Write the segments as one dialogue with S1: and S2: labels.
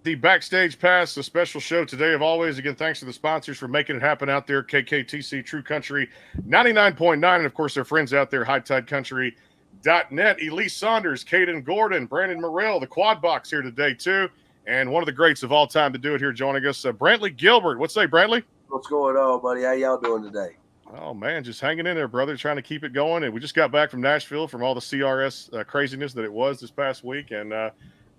S1: The Backstage Pass, a special show today of always. Again, thanks to the sponsors for making it happen out there. KKTC True Country 99.9, and of course their friends out there, HighTideCountry.net. Elise Saunders, Caden Gordon, Brandon Morrell, the Quad Box here today too, and one of the greats of all time to do it here joining us, Brantley Gilbert. What's say, Brantley?
S2: What's going on, buddy? How y'all doing today?
S1: Oh man, just hanging in there, brother. Trying to keep it going, and we just got back from Nashville from all the CRS craziness that it was this past week, and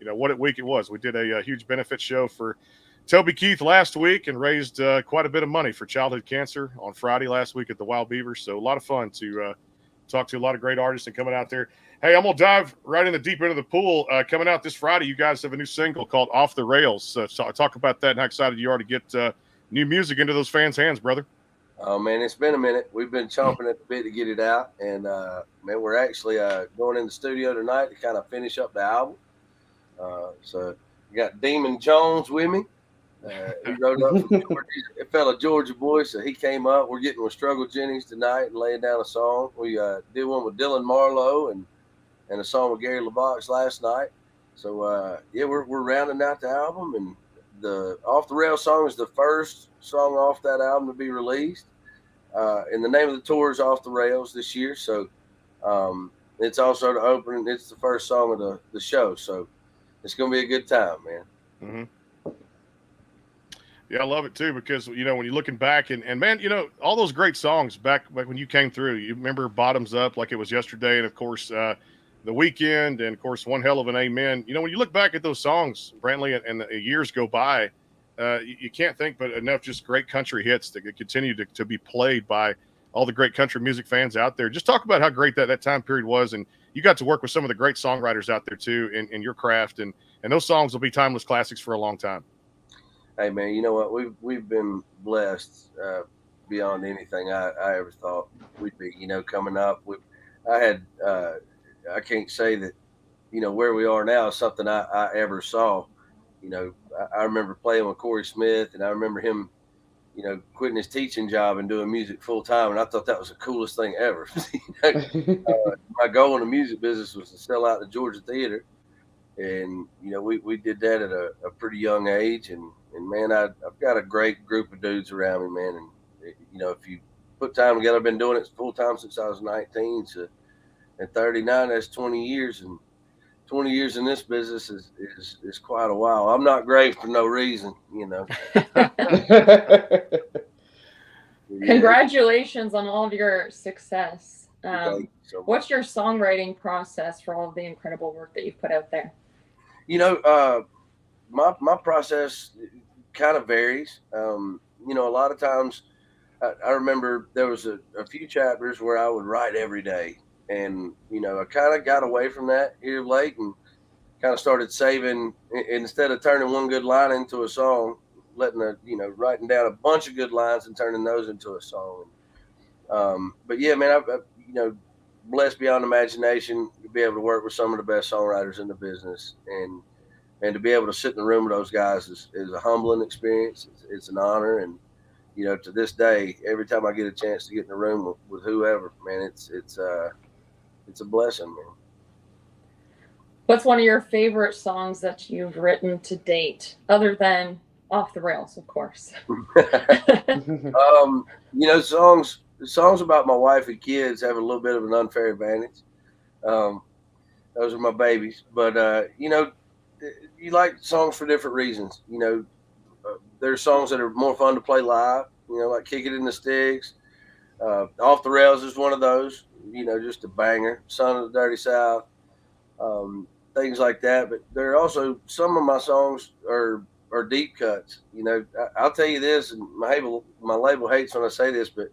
S1: what a week it was. We did a huge benefit show for Toby Keith last week and raised quite a bit of money for childhood cancer on Friday last week at the Wild Beaver. So a lot of fun to talk to a lot of great artists and coming out there. Hey, I'm going to dive right in the deep end of the pool. Coming out this Friday, you guys have a new single called Off the Rails. So talk about that and how excited you are to get new music into those fans' hands, brother.
S2: Oh, man, it's been a minute. We've been chomping at the bit to get it out. And, man, we're actually going in the studio tonight to kind of finish up the album. So I got Demon Jones with me. He rode up from Georgia. He's a fellow Georgia boy, so he came up. We're getting with Struggle Jennings tonight and laying down a song. We did one with Dylan Marlowe and a song with Gary LaBox last night. So we're rounding out the album, and the Off the Rail song is the first song off that album to be released. And the name of the tour is Off the Rails this year. So it's also the opening. It's the first song of the show. So it's going to be a good time, man.
S1: Mm-hmm. Yeah, I love it too because, when you're looking back and man, all those great songs back when you came through, you remember Bottoms Up like it was yesterday. And of course, The Weekend and of course, One Hell of an Amen. When you look back at those songs, Brantley, and the years go by, you can't think but enough just great country hits that continue to be played by all the great country music fans out there. Just talk about how great that time period was. And you got to work with some of the great songwriters out there too in your craft. And those songs will be timeless classics for a long time.
S2: Hey man, you know what? We've been blessed beyond anything I ever thought we'd be. Coming up, I can't say that where we are now is something I ever saw. I remember playing with Corey Smith, and I remember him, quitting his teaching job and doing music full time, and I thought that was the coolest thing ever. My goal in the music business was to sell out the Georgia Theater, and we did that at a pretty young age, and man, I've got a great group of dudes around me, man. And if you put time together, I've been doing it full time since I was 19. So at 39, that's 20 years, and 20 years in this business is quite a while. I'm not great for no reason,
S3: Congratulations on all of your success.
S2: So
S3: what's your songwriting process for all of the incredible work that you've put out there?
S2: My process kind of varies. A lot of times I remember there was a few chapters where I would write every day. And, I kind of got away from that here of late and kind of started saving, instead of turning one good line into a song, writing down a bunch of good lines and turning those into a song. But yeah, man, I've blessed beyond imagination to be able to work with some of the best songwriters in the business, and to be able to sit in the room with those guys is a humbling experience. It's an honor. And, to this day, every time I get a chance to get in the room with whoever, man, it's a blessing, man.
S3: What's one of your favorite songs that you've written to date, other than Off the Rails, of course?
S2: Songs about my wife and kids have a little bit of an unfair advantage. Those are my babies. But, you like songs for different reasons. There's songs that are more fun to play live, like Kick It in the Sticks. Off the Rails is one of those, just a banger. Son of the Dirty South, things like that. But there are also some of my songs are deep cuts. I'll tell you this, and my label hates when I say this, but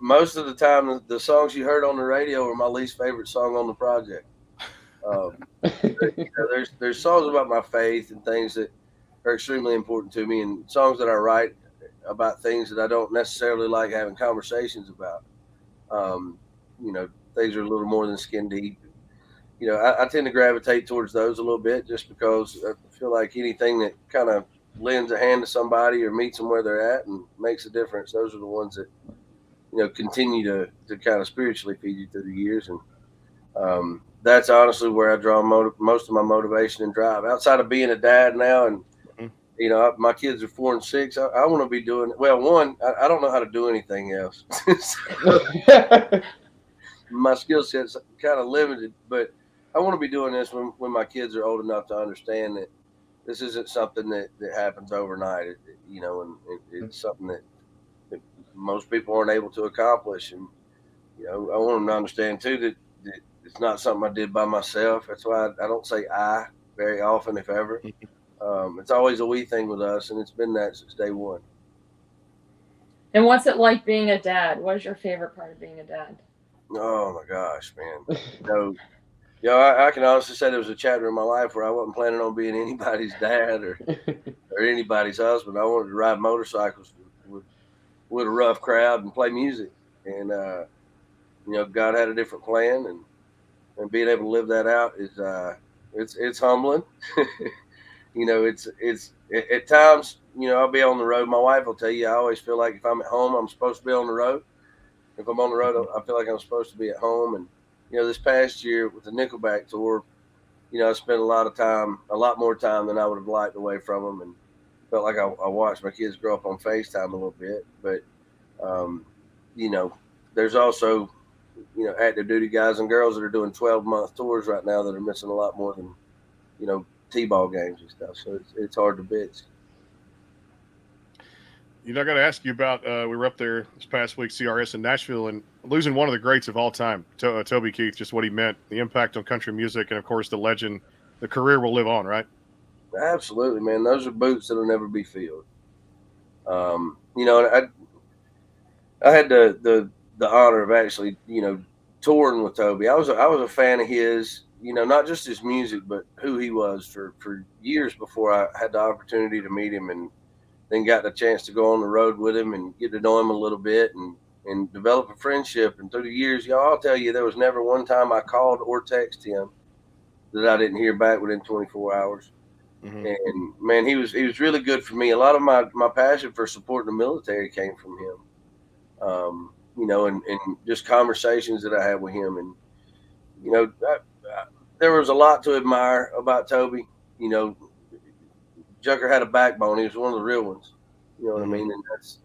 S2: most of the time the songs you heard on the radio are my least favorite song on the project. There's songs about my faith and things that are extremely important to me, and songs that I write about things that I don't necessarily like having conversations about. Things are a little more than skin deep. I tend to gravitate towards those a little bit just because I feel like anything that kind of lends a hand to somebody or meets them where they're at and makes a difference, those are the ones that, continue to kind of spiritually feed you through the years. And that's honestly where I draw most of my motivation and drive. Outside of being a dad now, and you know, my kids are 4 and 6. I want to be doing well. One, I don't know how to do anything else. My skill set's kind of limited, but I want to be doing this when my kids are old enough to understand that this isn't something that happens overnight. You know, and it's something that most people aren't able to accomplish. And you know, I want them to understand too that it's not something I did by myself. That's why I don't say I very often, if ever. It's always a we thing with us, and it's been that since day one.
S3: And what's it like being a dad? What is your favorite part of being a dad?
S2: Oh my gosh, man! You know, I can honestly say there was a chapter in my life where I wasn't planning on being anybody's dad or anybody's husband. I wanted to ride motorcycles with a rough crowd and play music, and you know, God had a different plan, and being able to live that out is it's humbling. You know, it's at times, you know, I'll be on the road. My wife will tell you, I always feel like if I'm at home, I'm supposed to be on the road. If I'm on the road, I feel like I'm supposed to be at home. And, you know, this past year with the Nickelback tour, you know, I spent a lot more time than I would have liked away from them. And felt like I watched my kids grow up on FaceTime a little bit. But, you know, there's also, you know, active duty guys and girls that are doing 12-month tours right now that are missing a lot more than, you know, T-ball games and stuff, so it's hard to bitch.
S1: You know, I got to ask you about. We were up there this past week, CRS in Nashville, and losing one of the greats of all time, Toby Keith. Just what he meant, the impact on country music, and of course the legend, the career will live on, right?
S2: Absolutely, man. Those are boots that'll never be filled. You know, I had the honor of actually, you know, touring with Toby. I was a fan of his. You know, not just his music, but who he was for years before I had the opportunity to meet him, and then got the chance to go on the road with him and get to know him a little bit and develop a friendship. And through the years, y'all, I'll tell you, there was never one time I called or texted him that I didn't hear back within 24 hours. Mm-hmm. And man, he was really good for me. A lot of my passion for supporting the military came from him. You know, and just conversations that I had with him. And, you know, there was a lot to admire about Toby. You know, Junker had a backbone. He was one of the real ones. You know what I mean? And that's,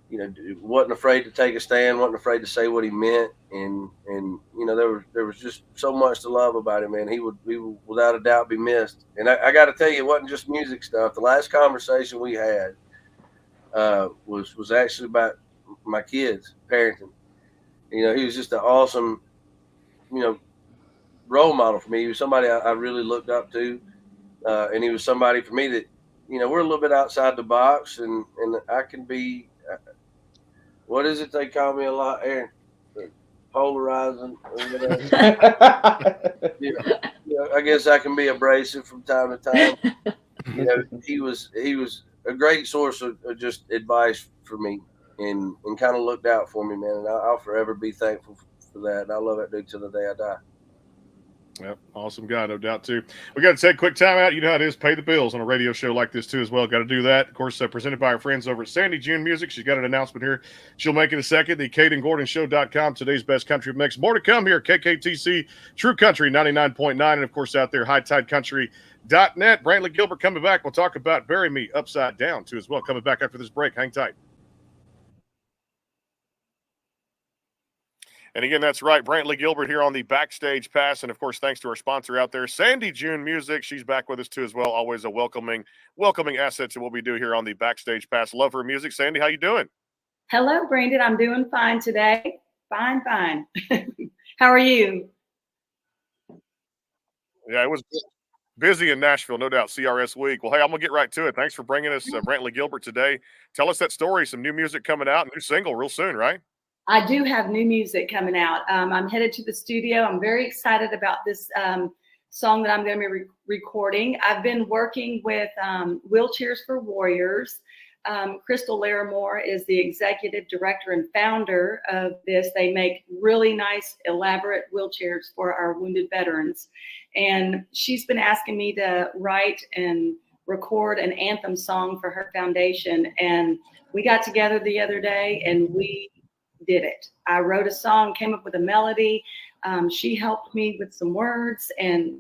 S2: you know, wasn't afraid to take a stand, wasn't afraid to say what he meant. And you know, there was just so much to love about him, man. He would without a doubt be missed. And I got to tell you, it wasn't just music stuff. The last conversation we had was actually about my kids, parenting. You know, he was just an awesome, you know, role model for me. He was somebody I really looked up to, and he was somebody for me that, you know, we're a little bit outside the box, and I can be, what is it they call me a lot, Aaron? Polarizing. You know, I guess I can be abrasive from time to time. You know, he was a great source of just advice for me, and kind of looked out for me, man. And I'll forever be thankful for that. And I love that dude till the day I die.
S1: Yep, awesome guy, no doubt too. We got to take a quick time out. You know how it is, pay the bills on a radio show like this too as well. Got to do that. Of course, presented by our friends over at Sandy June Music. She's got an announcement here. She'll make it a second. The KadenGordonShow.com, today's best country mix. More to come here. KKTC, True Country 99.9, and of course out there, HighTideCountry.net. Brantley Gilbert coming back. We'll talk about Bury Me Upside Down too as well. Coming back after this break. Hang tight. And again, that's right. Brantley Gilbert here on the Backstage Pass. And of course, thanks to our sponsor out there, Sandy June Music. She's back with us too as well. Always a welcoming asset to what we do here on the Backstage Pass. Love her music. Sandy, how you doing?
S4: Hello, Brandon. I'm doing fine today. Fine. How are you?
S1: Yeah, it was busy in Nashville, no doubt. CRS week. Well, hey, I'm going to get right to it. Thanks for bringing us Brantley Gilbert today. Tell us that story. Some new music coming out, new single real soon, right?
S4: I do have new music coming out. I'm headed to the studio. I'm very excited about this song that I'm going to be recording. I've been working with Wheelchairs for Warriors. Crystal Larimore is the executive director and founder of this. They make really nice, elaborate wheelchairs for our wounded veterans. And she's been asking me to write and record an anthem song for her foundation. And we got together the other day and we did it. I wrote a song, came up with a melody. She helped me with some words, and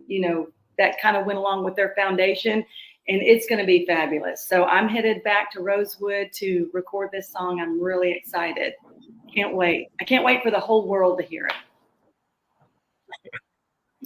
S4: that kind of went along with their foundation, and it's going to be fabulous. So I'm headed back to Rosewood to record this song. I'm really excited. Can't wait. I can't wait for the whole world to hear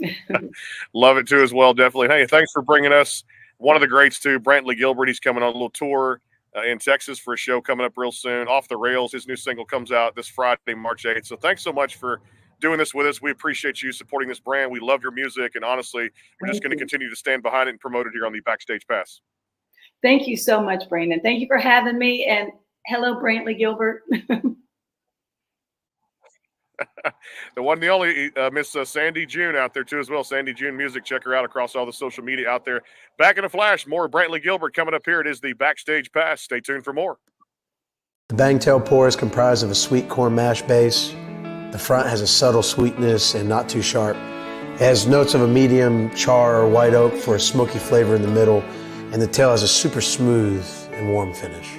S4: it.
S1: Love it too as well, definitely. Hey, thanks for bringing us one of the greats too, Brantley Gilbert. He's coming on a little tour in Texas for a show coming up real soon. Off the Rails, his new single comes out this Friday, March 8th. So thanks so much for doing this with us. We appreciate you supporting this brand. We love your music, and honestly, we're just going to continue to stand behind it and promote it here on the Backstage Pass.
S4: Thank you so much, Brandon. Thank you for having me, and hello, Brantley Gilbert.
S1: The one, the only Miss Sandy June out there too as well. Sandy June Music. Check her out across all the social media out there. Back in a flash, more Brantley Gilbert coming up here. It is the Backstage Pass. Stay tuned for more.
S5: The Bangtail Pour is comprised of a sweet corn mash base. The front has a subtle sweetness and not too sharp. It has notes of a medium char or white oak for a smoky flavor in the middle, and the tail has a super smooth and warm finish.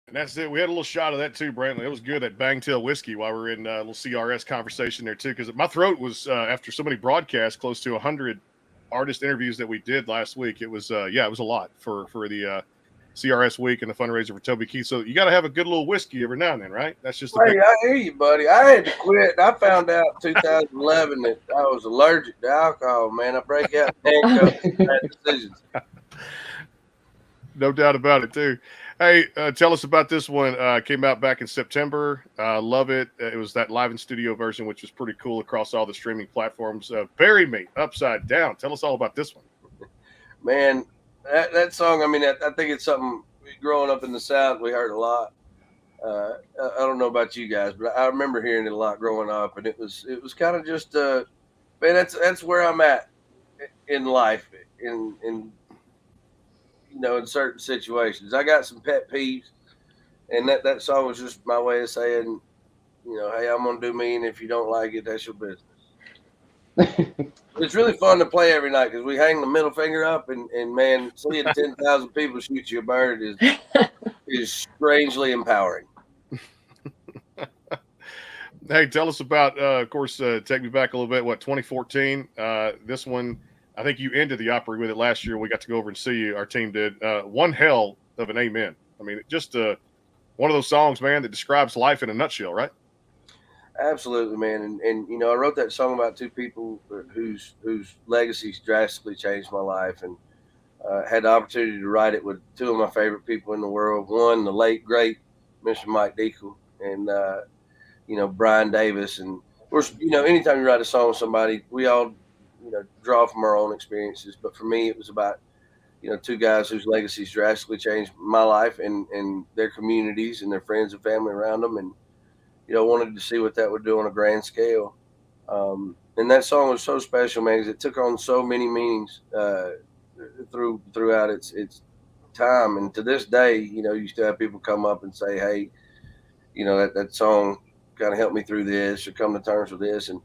S1: And that's it. We had a little shot of that too, Brantley. It was good, that Bangtail whiskey, while we were in a little CRS conversation there too, because my throat was, after so many broadcasts, close to 100 artist interviews that we did last week. It was, it was a lot for the CRS week and the fundraiser for Toby Keith. So you got to have a good little whiskey every now and then, right? That's just
S2: Hey, I hear you, buddy. I had to quit. I found out 2011 that I was allergic to alcohol, man. I break out handcuffs and bad decisions.
S1: No doubt about it, too. Hey, tell us about this one. Came out back in September. Love it. It was that live in studio version, which was pretty cool across all the streaming platforms. Bury Me, Upside Down. Tell us all about this one.
S2: Man, that song, I mean, I think it's something growing up in the South we heard a lot. I don't know about you guys, but I remember hearing it a lot growing up, and it was kind of just man, that's where I'm at in life, in certain situations. I got some pet peeves, and that song was just my way of saying, hey, I'm gonna do me, and if you don't like it, that's your business. It's really fun to play every night because we hang the middle finger up, and man, seeing 10,000 people shoot you a bird is strangely empowering.
S1: Hey, tell us about, of course, take me back a little bit. 2014? This one, I think you ended the Opry with it last year. We got to go over and see you. Our team did. One hell of an amen. I mean, just one of those songs, man, that describes life in a nutshell, right?
S2: Absolutely, man. And I wrote that song about two people whose legacies drastically changed my life, and had the opportunity to write it with two of my favorite people in the world. One, the late, great Mr. Mike Deacle, and, Brian Davis. And of course, anytime you write a song with somebody, we all, draw from our own experiences. But for me, it was about, two guys whose legacies drastically changed my life and their communities and their friends and family around them. And, wanted to see what that would do on a grand scale. And that song was so special, man, because it took on so many meanings throughout its time. And to this day, you still have people come up and say, hey, that song kind of helped me through this, or come to terms with this. And,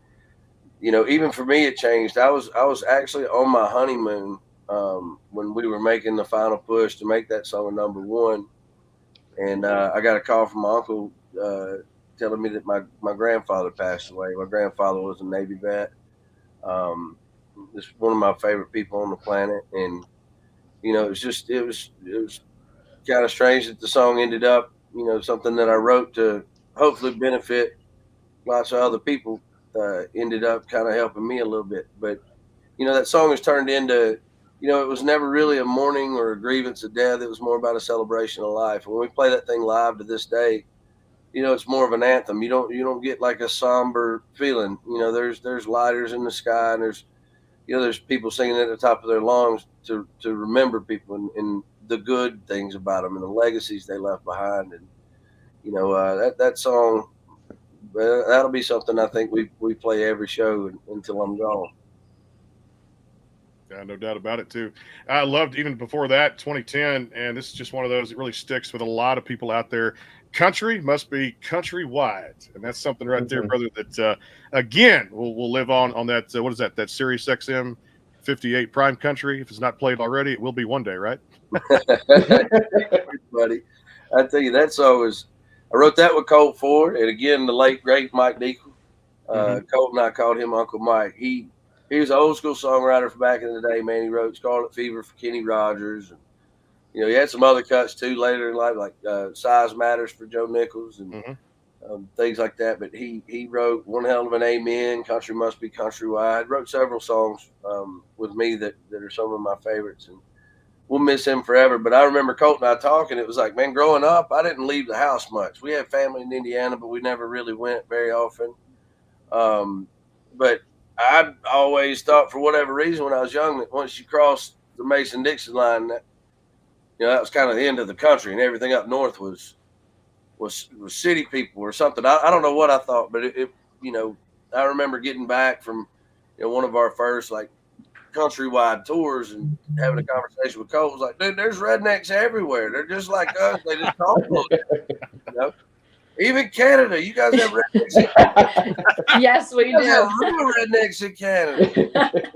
S2: even for me, it changed. I was actually on my honeymoon when we were making the final push to make that song number one. And I got a call from my uncle telling me that my grandfather passed away. My grandfather was a Navy vet. Just one of my favorite people on the planet. And, it was kind of strange that the song ended up, something that I wrote to hopefully benefit lots of other people, ended up kind of helping me a little bit. But, that song has turned into, it was never really a mourning or a grievance of death. It was more about a celebration of life. And when we play that thing live to this day, it's more of an anthem. You don't get like a somber feeling. There's lighters in the sky, and there's people singing at the top of their lungs to remember people and the good things about them and the legacies they left behind. And that song, that'll be something I think we play every show until I'm gone.
S1: No doubt about it too. I loved, even before that, 2010, and this is just one of those that really sticks with a lot of people out there. Country must be countrywide, and that's something right there, brother, that again will live on that what is that Sirius XM 58 Prime Country. If it's not played already, it will be one day, right?
S2: Buddy, I tell you, that song I wrote that with Colt Ford, and again, the late great Mike Deacle. Colt and I called him Uncle Mike. He was an old school songwriter from back in the day, man. He wrote Scarlet Fever for Kenny Rogers. And, he had some other cuts too later in life, like Size Matters for Joe Nichols and things like that. But he wrote One Hell of an Amen, Country Must Be Countrywide. Wrote several songs with me that are some of my favorites. And we'll miss him forever. But I remember Colt and I talking. It was like, man, growing up, I didn't leave the house much. We had family in Indiana, but we never really went very often. But I always thought, for whatever reason, when I was young, that once you crossed the Mason-Dixon line, that that was kind of the end of the country, and everything up north was city people or something. I don't know what I thought, but it I remember getting back from one of our first like countrywide tours and having a conversation with Cole. It was like, dude, there's rednecks everywhere. They're just like us. They just talk a little bit, Even Canada, you guys have rednecks in Canada.
S3: Yes, we
S2: You guys
S3: do.
S2: have real rednecks in Canada.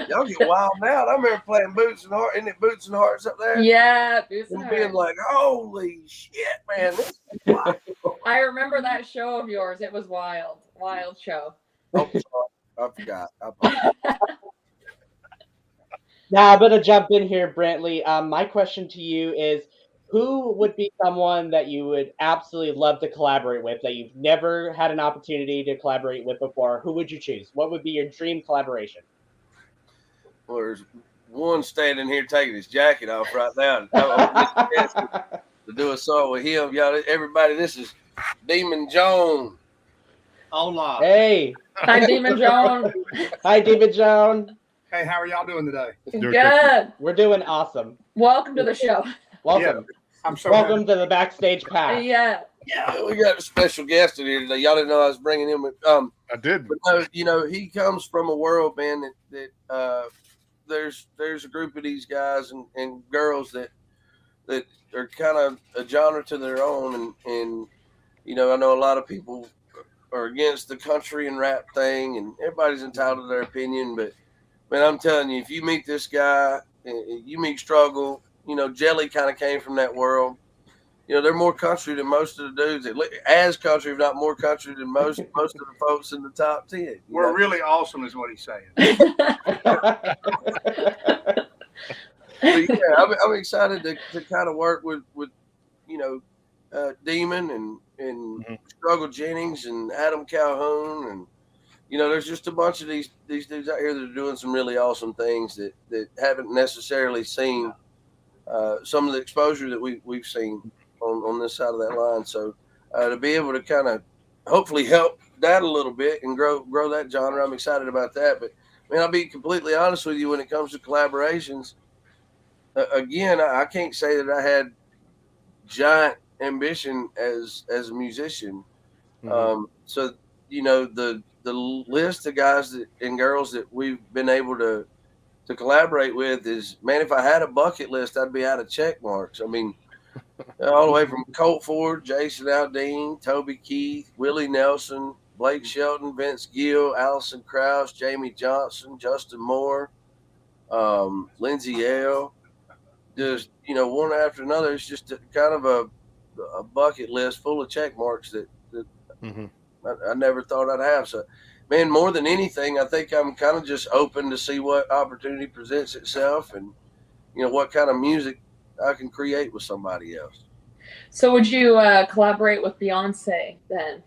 S2: Y'all get wild now. I remember playing Boots and Hearts. Isn't it Boots and Hearts up there?
S3: Yeah, Boots
S2: And
S3: and
S2: being
S3: Hearts.
S2: like, holy shit, man. This is wild.
S3: I remember that show of yours. It was wild. Wild show.
S2: Oh, sorry. I forgot.
S6: Now I'm gonna jump in here, Brantley. My question to you is, who would be someone that you would absolutely love to collaborate with that you've never had an opportunity to collaborate with before? Who would you choose? What would be your dream collaboration?
S2: Well, there's one standing here taking his jacket off right now. To do a song with him. Y'all, everybody, this is Demon Joan.
S7: Hola.
S6: Hey.
S3: Hi, Demon Joan.
S6: Hi, Demon Joan.
S7: Hey, how are y'all doing today?
S3: Good.
S6: We're doing awesome.
S3: Welcome to the show.
S6: Welcome.
S7: Yeah, I'm so
S6: Welcome
S7: happy.
S6: to the backstage pass.
S3: Yeah.
S2: Yeah, we got a special guest in here today. Y'all didn't know I was bringing him.
S1: I did.
S2: But no, he comes from a world, man, that there's a group of these guys and girls that are kind of a genre to their own, and I know a lot of people are against the country and rap thing, and everybody's entitled to their opinion, but man, I'm telling you, if you meet this guy, you meet Struggle, Jelly kind of came from that world. They're more country than most of the dudes. As country, if not more country than most of the folks in the top 10.
S7: We're really awesome, is what he's saying.
S2: But yeah, I'm excited to kind of work with Demon and Struggle Jennings and Adam Calhoun, and there's just a bunch of these dudes out here that are doing some really awesome things that haven't necessarily seen some of the exposure that we've seen on this side of that line. So to be able to kind of hopefully help that a little bit and grow that genre, I'm excited about that. But man, I'll be completely honest with you when it comes to collaborations. Again, I can't say that I had giant ambition as a musician. So the list of guys and girls that we've been able to collaborate with is, man, if I had a bucket list, I'd be out of check marks. I mean, all the way from Colt Ford, Jason Aldean, Toby Keith, Willie Nelson, Blake Shelton, Vince Gill, Allison Krauss, Jamie Johnson, Justin Moore, Lindsey L. Just, one after another. It's just kind of a bucket list full of check marks that I never thought I'd have. So, man, more than anything, I think I'm kind of just open to see what opportunity presents itself and, what kind of music I can create with somebody else.
S3: So would you collaborate with Beyonce then?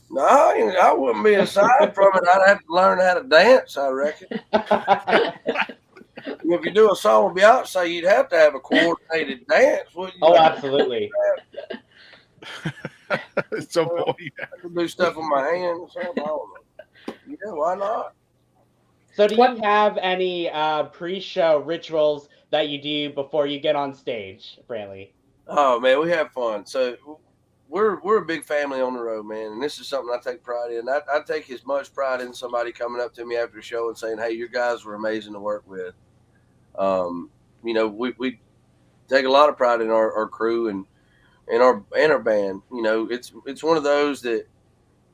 S2: No, I wouldn't be aside from it. I'd have to learn how to dance, I reckon. If you do a song with Beyonce, you'd have to have a coordinated dance, wouldn't you?
S6: Oh, absolutely.
S1: So boy,
S2: I could do stuff with my hands. I don't know. Yeah, why not?
S6: So do you have any pre-show rituals that you do before you get on stage, Brantley?
S2: Oh, man, we have fun. So we're a big family on the road, man, and this is something I take pride in. I take as much pride in somebody coming up to me after a show and saying, hey, your guys were amazing to work with. We take a lot of pride in our crew and our band. It's one of those that,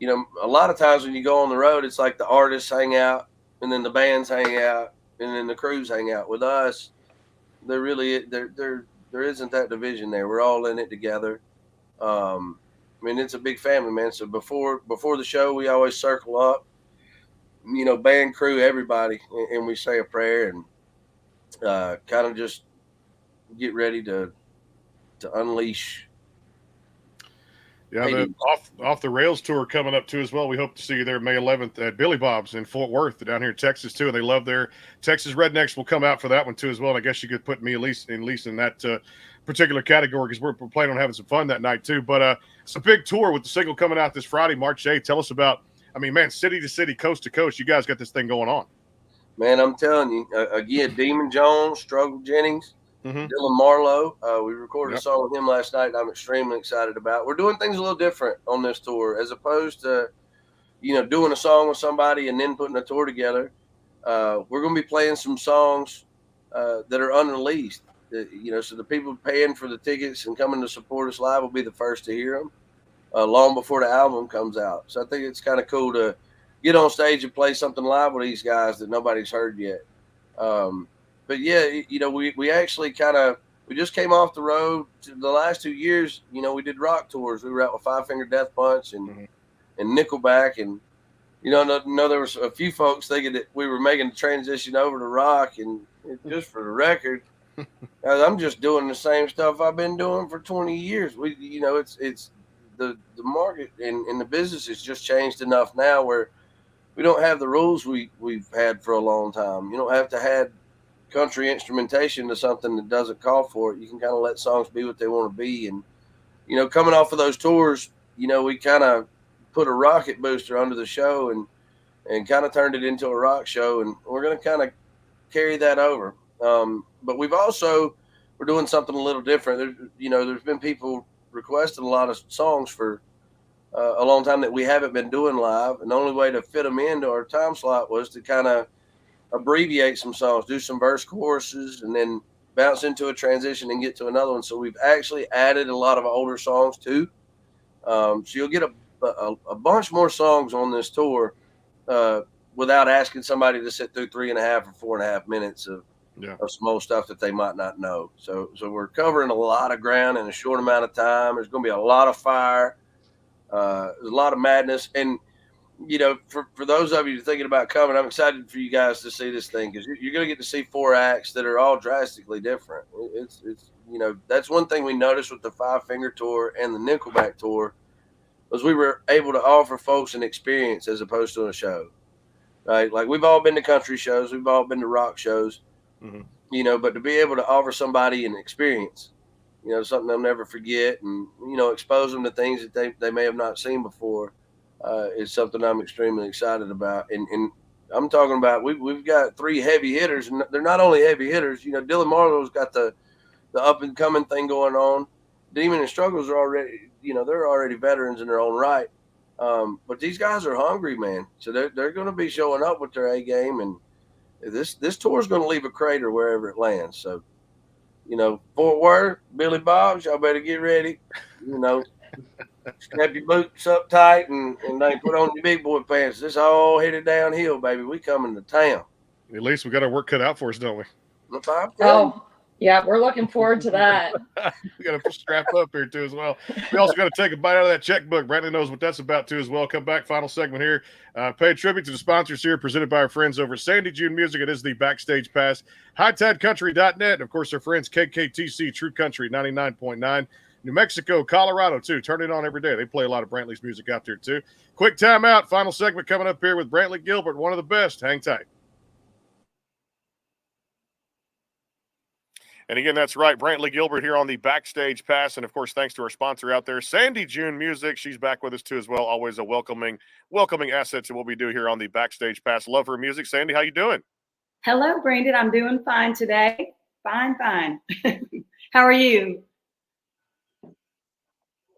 S2: a lot of times when you go on the road, it's like the artists hang out and then the bands hang out and then the crews hang out. With us, there isn't that division there. We're all in it together. I mean, it's a big family, man. So before the show, we always circle up, you know, band, crew, everybody, and we say a prayer and kind of just get ready to unleash.
S1: Yeah, the off the rails tour coming up too as well. We hope to see you there May 11th at Billy Bob's in Fort Worth down here in Texas too. And they love their Texas Rednecks will come out for that one too as well. And I guess you could put me at least in that particular category because we're planning on having some fun that night too. But it's a big tour with the single coming out this Friday, March 8th. Tell us about. I mean, man, city to city, coast to coast, you guys got this thing going on.
S2: Man, I'm telling you, again, Demon Jones, Struggle Jennings, Dylan Marlowe. We recorded a song with him last night I'm extremely excited about. We're doing things a little different on this tour as opposed to, you know, doing a song with somebody and then putting a tour together. We're going to be playing some songs that are unreleased, you know, so the people paying for the tickets and coming to support us live will be the first to hear them long before the album comes out. So I think it's kind of cool to get on stage and play something live with these guys that nobody's heard yet. But yeah, you know, we actually we just came off the road the last 2 years. You know, we did rock tours. We were out with Five Finger Death Punch and Nickelback. And, you know, there was a few folks thinking that we were making the transition over to rock. And just for the record, I'm just doing the same stuff I've been doing for 20 years. You know, it's the market and the business has just changed enough now where we don't have the rules we've had for a long time. You don't have to have country instrumentation to something that doesn't call for it. You can kind of let songs be what they want to be. And, you know, coming off of those tours, you know, we kind of put a rocket booster under the show and kind of turned it into a rock show. And we're going to kind of carry that over. But we're doing something a little different. There's been people requesting a lot of songs for a long time that we haven't been doing live. And the only way to fit them into our time slot was to kind of abbreviate some songs, do some verse choruses, and then bounce into a transition and get to another one. So we've actually added a lot of older songs too. So you'll get a bunch more songs on this tour without asking somebody to sit through 3.5 or 4.5 minutes of small stuff that they might not know. So we're covering a lot of ground in a short amount of time. There's going to be a lot of fire, there's a lot of madness, and you know, for those of you thinking about coming, I'm excited for you guys to see this thing because you're going to get to see 4 acts that are all drastically different. It's you know, that's one thing we noticed with the Five Finger tour and the Nickelback tour was we were able to offer folks an experience as opposed to a show, right? Like we've all been to country shows, we've all been to rock shows, you know, but to be able to offer somebody an experience, you know, something they'll never forget, and you know, expose them to things that they may have not seen before. Is something I'm extremely excited about. And I'm talking about we've got 3 heavy hitters, and they're not only heavy hitters. You know, Dylan Marlowe's got the up and coming thing going on. Demon and Struggles are already, you know, they're already veterans in their own right. But these guys are hungry, man. So they're going to be showing up with their A game, and this tour is going to leave a crater wherever it lands. So, you know, Fort Worth, Billy Bob's, y'all better get ready. You know. Snap your boots up tight and then put on your big boy pants. This all headed downhill, baby. We coming to town.
S1: At least we got our work cut out for us, don't we?
S3: Oh, yeah, we're looking forward to that.
S1: We got to strap up here too as well. We also got to take a bite out of that checkbook. Brantley knows what that's about too as well. Come back, final segment here. Pay tribute to the sponsors here, presented by our friends over at Sandy June Music. It is the Backstage Pass, HighTideCountry.net, and of course our friends KKTC True Country 99.9. New Mexico, Colorado, too. Turn it on every day. They play a lot of Brantley's music out there, too. Quick timeout. Final segment coming up here with Brantley Gilbert, one of the best. Hang tight. And again, that's right. Brantley Gilbert here on the Backstage Pass. And, of course, thanks to our sponsor out there, Sandy June Music. She's back with us, too, as well. Always a welcoming asset to what we do here on the Backstage Pass. Love her music. Sandy, how you doing?
S4: Hello, Brandon. I'm doing fine today. Fine. How are you?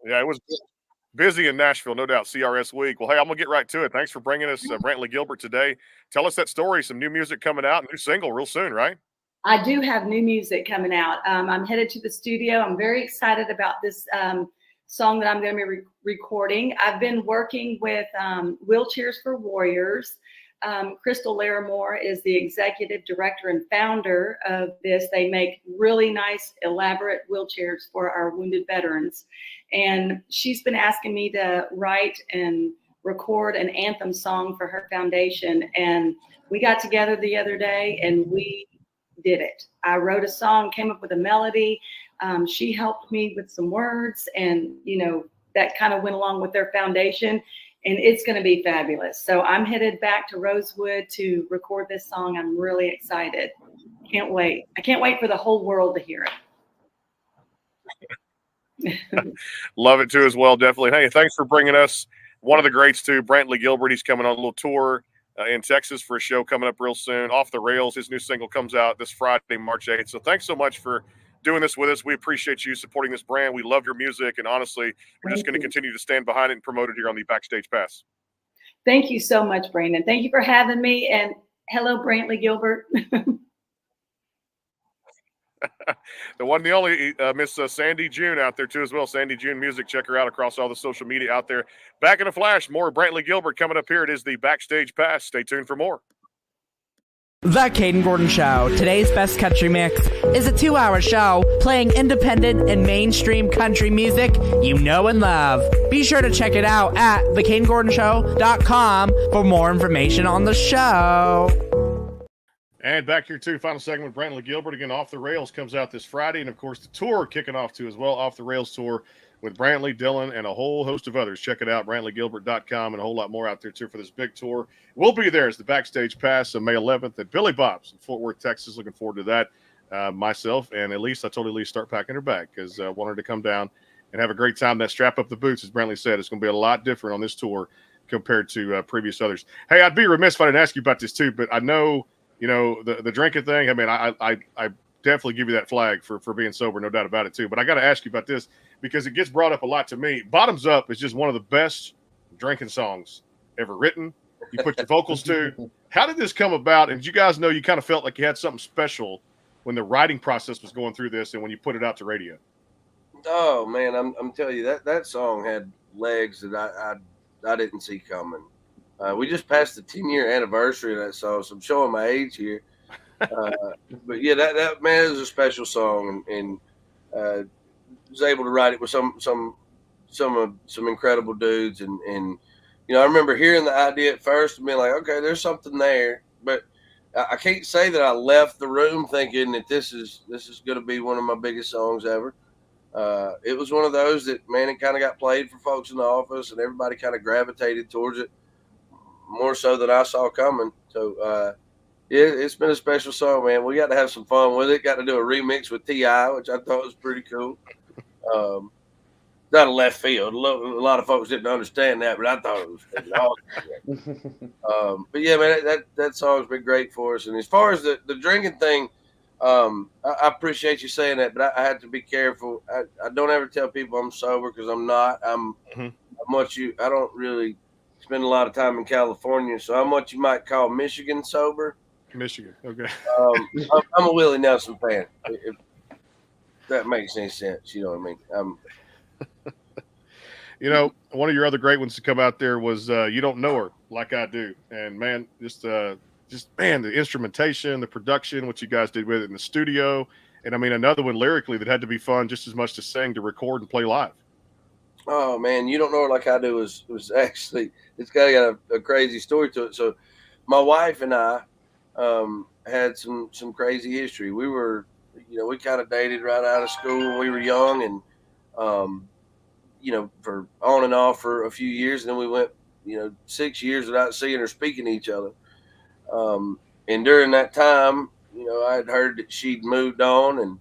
S1: Yeah, it was busy in Nashville, no doubt, CRS week. Well, hey, I'm going to get right to it. Thanks for bringing us Brantley Gilbert today. Tell us that story, some new music coming out, new single real soon, right?
S4: I do have new music coming out. I'm headed to the studio. I'm very excited about this song that I'm going to be recording. I've been working with Wheelchairs for Warriors. Crystal Larimore is the executive director and founder of this. They make really nice, elaborate wheelchairs for our wounded veterans. And she's been asking me to write and record an anthem song for her foundation. And we got together the other day and we did it. I wrote a song, came up with a melody. She helped me with some words, and that kind of went along with their foundation. And it's going to be fabulous. So I'm headed back to Rosewood to record this song. I'm really excited. Can't wait. I can't wait for the whole world to hear it.
S1: Love it too as well, definitely. Hey, thanks for bringing us one of the greats too, Brantley Gilbert. He's coming on a little tour in Texas for a show coming up real soon. Off the Rails, his new single comes out this Friday, March 8th. So thanks so much for doing this with us. We appreciate you supporting this brand. We love your music, and honestly, we're just going to continue to stand behind it and promote it here on the Backstage Pass.
S4: Thank you so much, Brandon. Thank you for having me, and hello, Brantley Gilbert.
S1: The one, the only Miss Sandy June out there too as well. Sandy June Music. Check her out across all the social media out there. Back in a flash, more Brantley Gilbert coming up here. It is the Backstage Pass. Stay tuned for more.
S8: The Caden Gordon Show, today's best country mix, is a 2-hour show playing independent and mainstream country music you know and love. Be sure to check it out at thecadengordonshow.com for more information on the show.
S1: And back here too, final segment, Brantley Gilbert again. Off the Rails comes out this Friday, and of course the tour kicking off too as well. Off the Rails tour with Brantley, Dylan, and a whole host of others. Check it out, BrantleyGilbert.com, and a whole lot more out there too for this big tour. We'll be there as the Backstage Pass on May 11th at Billy Bob's in Fort Worth, Texas. Looking forward to that. Myself and Elise, I told Elise start packing her bag because I want her to come down and have a great time. That strap up the boots, as Brantley said, it's going to be a lot different on this tour compared to previous others. Hey, I'd be remiss if I didn't ask you about this too, but I know, the drinking thing. I mean, I definitely give you that flag for being sober, no doubt about it too. But I got to ask you about this because it gets brought up a lot to me. Bottoms Up is just one of the best drinking songs ever written. You put your vocals to. How did this come about? And did you guys know you kind of felt like you had something special when the writing process was going through this and when you put it out to radio?
S2: Oh man, I'm telling you that song had legs that I didn't see coming. We just passed the 10-year anniversary of that song, so I'm showing my age here. But yeah, that man is a special song, and was able to write it with some incredible dudes, and I remember hearing the idea at first and being like, okay, there's something there, but I can't say that I left the room thinking that this is going to be one of my biggest songs ever. It was one of those that, man, it kind of got played for folks in the office, and everybody kind of gravitated towards it more so than I saw coming. So it's been a special song, man. We got to have some fun with it. Got to do a remix with T.I., which I thought was pretty cool. Not a left field. A lot of folks didn't understand that, but I thought it was awesome. But yeah, man, that song's been great for us. And as far as the drinking thing, I appreciate you saying that, but I have to be careful. I don't ever tell people I'm sober because I'm not. I don't really spend a lot of time in California, so I'm what you might call Michigan sober.
S1: Michigan, okay.
S2: I'm a Willie Nelson fan. If that makes any sense, you know what I mean.
S1: One of your other great ones to come out there was You Don't Know Her Like I Do. And man, just the instrumentation, the production, what you guys did with it in the studio. And I mean, another one lyrically that had to be fun just as much to sing, to record and play live.
S2: Oh man, You Don't Know Her Like I Do was actually, it's got a crazy story to it. So my wife and I had some crazy history. We were, we kind of dated right out of school when we were young, and for on and off for a few years, and then we went 6 years without seeing or speaking to each other. And during that time, I had heard that she'd moved on, and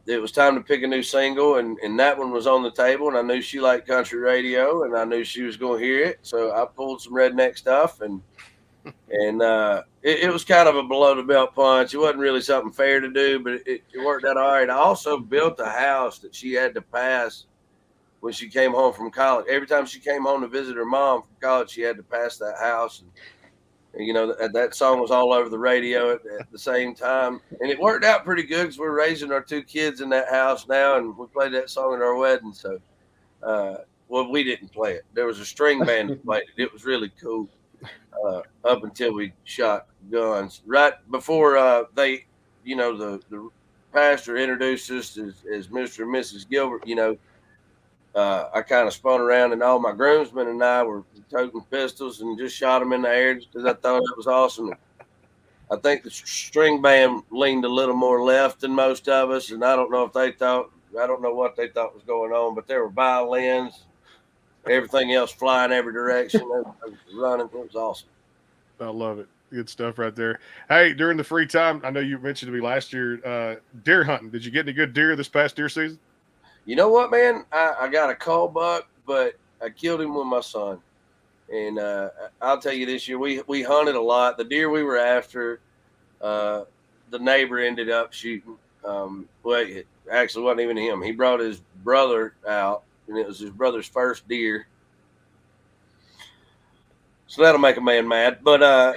S2: it was time to pick a new single, and that one was on the table, and I knew she liked country radio, and I knew she was going to hear it. So I pulled some redneck stuff, and it was kind of a below the belt punch. It wasn't really something fair to do, but it worked out all right. I also built a house that she had to pass when she came home from college. Every time she came home to visit her mom from college, she had to pass that house. And that song was all over the radio at the same time. And it worked out pretty good because we're raising our 2 kids in that house now, and we played that song at our wedding. So, we didn't play it. There was a string band that played it. It was really cool. up until we shot guns. Right before they, the pastor introduced us as Mr. and Mrs. Gilbert, I kind of spun around and all my groomsmen and I were toting pistols and just shot them in the air just because I thought it was awesome. I think the string band leaned a little more left than most of us, and I don't know what they thought was going on, but there were violins, everything else flying every direction. They was running. It was awesome.
S1: I love it. Good stuff right there. Hey, during the free time, I know you mentioned to me last year, deer hunting. Did you get any good deer this past deer season?
S2: You know what, man? I got a cull buck, but I killed him with my son. And I'll tell you, this year we hunted a lot. The deer we were after, the neighbor ended up shooting. Well, it actually wasn't even him. He brought his brother out, and it was his brother's first deer. So that'll make a man mad. But, our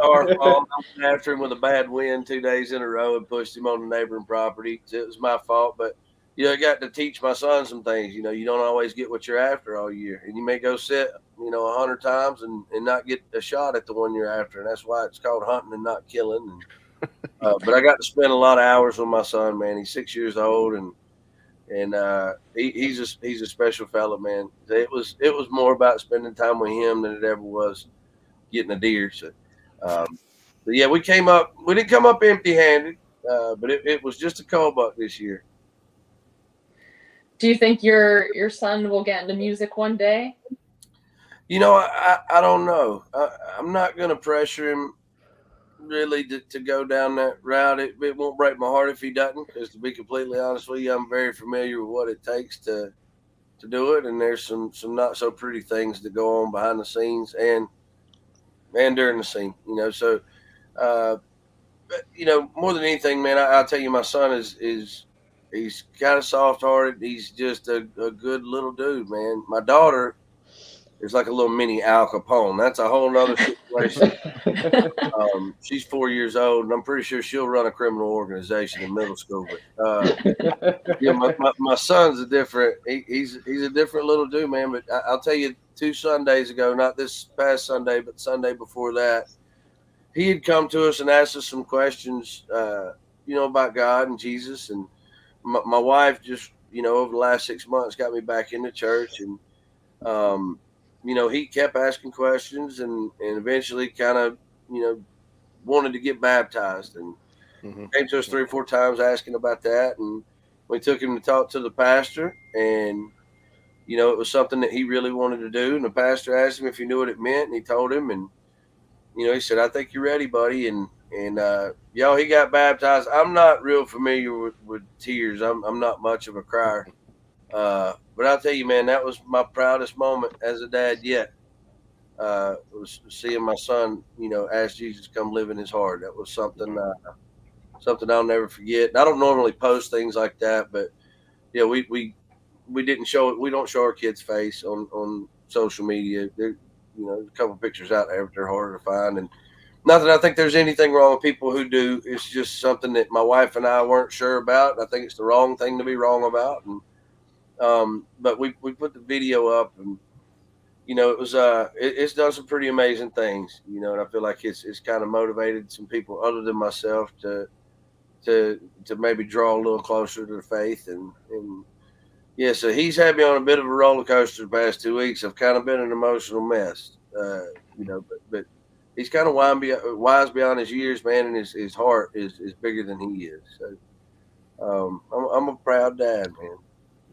S2: fault. I went after him with a bad wind 2 days in a row and pushed him on the neighboring property. It was my fault. But, I got to teach my son some things. You don't always get what you're after all year. And you may go sit, 100 times and not get a shot at the one you're after. And that's why it's called hunting and not killing. But I got to spend a lot of hours with my son, man. He's 6 years old, and he's a special fella, man. It was more about spending time with him than it ever was getting a deer. So, but yeah, we didn't come up empty-handed, but it was just a cull buck this year.
S3: Do you think your son will get into music one day?
S2: I don't know. I'm not going to pressure him really to go down that route. It won't break my heart if he doesn't, because to be completely honest with you, I'm very familiar with what it takes to do it, and there's some not so pretty things that go on behind the scenes and during the scene. So more than anything, man, I'll tell you, my son is he's kind of soft-hearted. He's just a good little dude, man. My daughter is like a little mini Al Capone. That's a whole nother situation. She's 4 years old, and I'm pretty sure she'll run a criminal organization in middle school. But my son's a different. He's a different little dude, man. But I'll tell you, 2 Sundays ago, not this past Sunday, but Sunday before that, he had come to us and asked us some questions, about God and Jesus. And my wife just, over the last 6 months, got me back into church, and he kept asking questions and eventually kind of, wanted to get baptized, and came to us 3 or 4 times asking about that. And we took him to talk to the pastor, and, it was something that he really wanted to do. And the pastor asked him if he knew what it meant, and he told him, and, he said, "I think you're ready, buddy." And he got baptized. I'm not real familiar with tears. I'm not much of a crier. But I'll tell you, man, that was my proudest moment as a dad yet. Was seeing my son, ask Jesus to come live in his heart. That was something I'll never forget. And I don't normally post things like that, but yeah, we didn't show it. We don't show our kids' face on social media. There, there's a couple pictures out there, but they're harder to find. And not that I think there's anything wrong with people who do. It's just something that my wife and I weren't sure about. I think it's the wrong thing to be wrong about. And but we put the video up, and it was it's done some pretty amazing things, and I feel like it's kind of motivated some people other than myself to maybe draw a little closer to the faith. And yeah, so he's had me on a bit of a roller coaster the past 2 weeks. I've kind of been an emotional mess, but he's kind of wise beyond his years, man, and his heart is bigger than he is. So I'm a proud dad, man.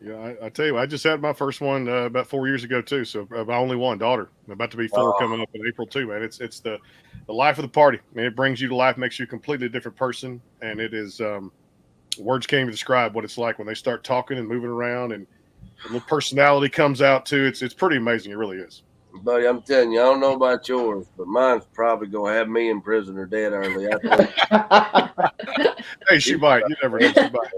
S1: Yeah, I tell you, I just had my first one about 4 years ago too. So my only one daughter, about to be 4 coming up in April too, man. It's the life of the party. I mean, it brings you to life, makes you a completely different person, and it is words can't even describe what it's like when they start talking and moving around, and a little personality comes out too. It's pretty amazing. It really is.
S2: Buddy, I'm telling you, I don't know about yours, but mine's probably gonna have me in prison or dead early.
S1: Hey, she might. You never know. She might.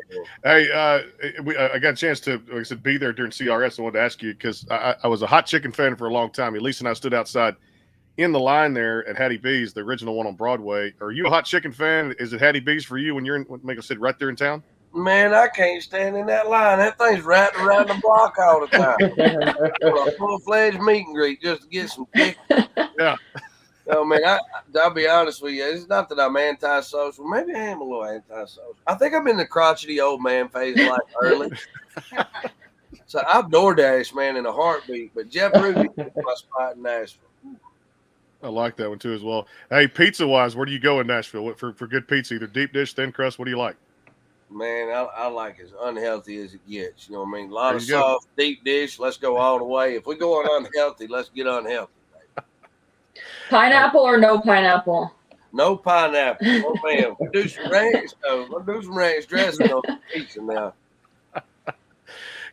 S1: Hey, I got a chance to, like I said, be there during CRS. I wanted to ask you because I was a hot chicken fan for a long time. Elise and I stood outside in the line there at Hattie B's, the original one on Broadway. Are you a hot chicken fan? Is it Hattie B's for you when you're in, like I said, right there in town?
S2: Man, I can't stand in that line. That thing's ratting around the block all the time. A full-fledged meet and greet just to get some tickets.
S1: Yeah.
S2: Oh man, I'll be honest with you. It's not that I'm antisocial. Maybe I am a little antisocial. I think I'm in the crotchety old man phase of life early. So I've DoorDash, man, in a heartbeat. But Jeff Ruby is my spot in Nashville.
S1: I like that one too as well. Hey, pizza wise, where do you go in Nashville? What for good pizza? Either deep dish, thin crust. What do you like?
S2: Man, I like as unhealthy as it gets. You know what I mean? A lot
S1: There
S2: of
S1: you go.
S2: soft, deep dish. Let's go all the way. If we're going unhealthy, let's get unhealthy.
S3: Pineapple or no pineapple?
S2: No pineapple. Oh man, we'll do some ranch. We'll do some ranch dressing on the pizza now.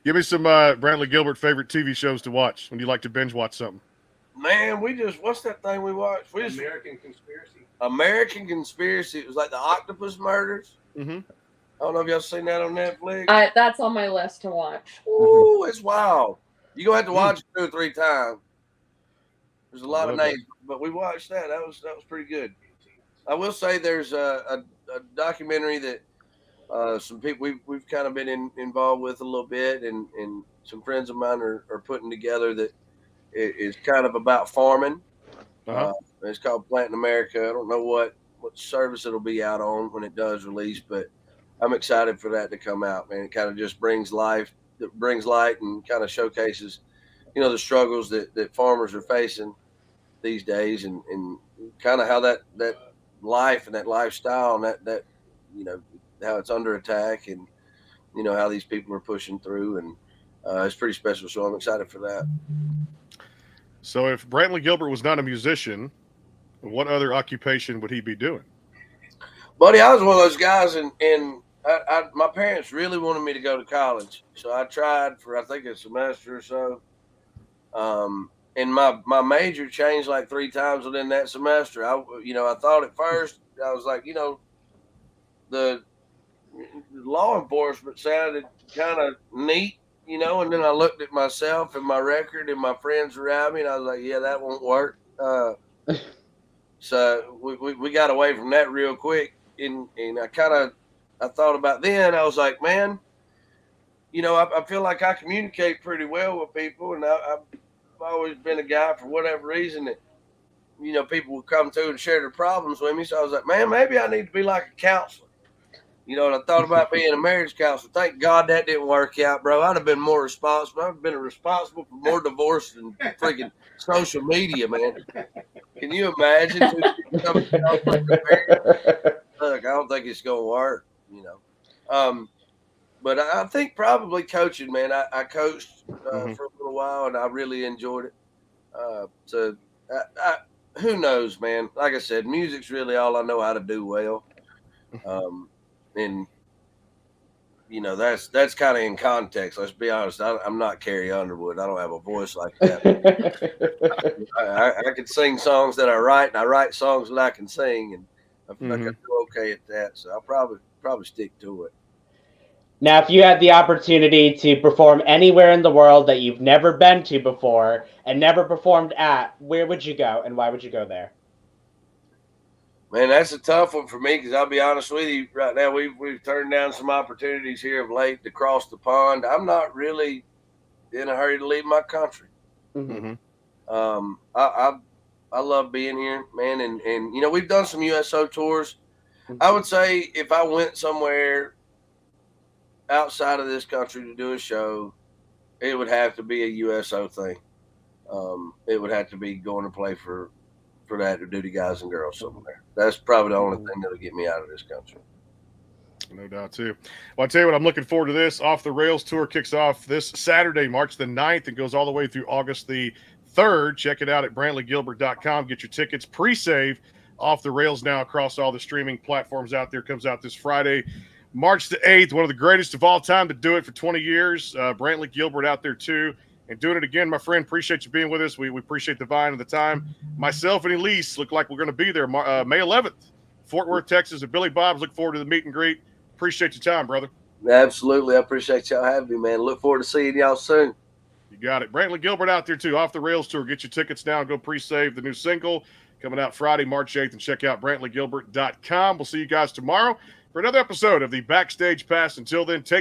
S1: Give me some Brantley Gilbert favorite TV shows to watch when you like to binge watch something.
S2: Man, what's that thing we watched?
S7: American Conspiracy.
S2: American Conspiracy. It was like the octopus murders.
S1: Mm-hmm.
S2: I don't know if y'all seen that on Netflix.
S3: That's on my list to watch.
S2: Ooh, it's wild. You're going to have to watch it 2 or 3 times. There's a lot of names, but we watched that. That was pretty good. I will say there's a documentary that some people we've kind of been involved with a little bit, and some friends of mine are putting together that is kind of about farming. It's called Planting America. I don't know what service it'll be out on when it does release, but I'm excited for that to come out, man. It kind of just brings light and kind of showcases, you know, the struggles that farmers are facing these days, and kind of how that life and that lifestyle and that you know, how it's under attack, and you know how these people are pushing through, and it's pretty special. So I'm excited for that.
S1: So if Brantley Gilbert was not a musician, what other occupation would he be doing?
S2: Buddy, I was one of those guys, and my parents really wanted me to go to college, so I tried for I think a semester or so. And my major changed like 3 times within that semester. I thought at first I was like, you know, the law enforcement sounded kind of neat, you know, and then I looked at myself and my record and my friends around me, and I was like, yeah, that won't work. So we got away from that real quick, and I thought about then. I was like, man, you know, I feel like I communicate pretty well with people, and I've always been a guy for whatever reason that, you know, people would come to and share their problems with me. So I was like, man, maybe I need to be like a counselor. You know, and I thought about being a marriage counselor. Thank God that didn't work out, bro. I'd have been more responsible. I'd have been responsible for more divorce than freaking social media, man. Can you imagine? Look, I don't think it's going to work, you know. But I think probably coaching, man. I coached for a little while, and I really enjoyed it. So who knows, man? Like I said, music's really all I know how to do well. And you know, that's kind of in context. Let's be honest. I'm not Carrie Underwood. I don't have a voice like that. I can sing songs that I write, and I write songs that I can sing, and I feel like I do okay at that. So I'll probably stick to it.
S6: Now, if you had the opportunity to perform anywhere in the world that you've never been to before and never performed at, where would you go, and why would you go there?
S2: Man, that's a tough one for me, because I'll be honest with you, right now we've turned down some opportunities here of late to cross the pond. I'm not really in a hurry to leave my country. I love being here, man, and you know, we've done some USO tours. I would say if I went somewhere outside of this country to do a show, it would have to be a USO thing. It would have to be going to play for that or duty guys and girls somewhere. That's probably the only thing that'll get me out of this country.
S1: No doubt, too. Well, I tell you what, I'm looking forward to this. Off the Rails tour kicks off this Saturday, March the 9th, and goes all the way through August the 3rd. Check it out at BrantleyGilbert.com. Get your tickets pre-save. Off the Rails now across all the streaming platforms out there. Comes out this Friday, March the 8th. One of the greatest of all time to do it for 20 years. Brantley Gilbert out there, too. And doing it again, my friend. Appreciate you being with us. We appreciate the vine and the time. Myself and Elise look like we're going to be there May 11th, Fort Worth, Texas, at Billy Bob's. Look forward to the meet and greet. Appreciate your time, brother.
S2: Absolutely. I appreciate y'all having me, man. Look forward to seeing y'all soon.
S1: You got it. Brantley Gilbert out there, too. Off the Rails tour. Get your tickets now and go pre-save the new single coming out Friday, March 8th. And check out BrantleyGilbert.com. We'll see you guys tomorrow. for another episode of the Backstage Pass. Until then, take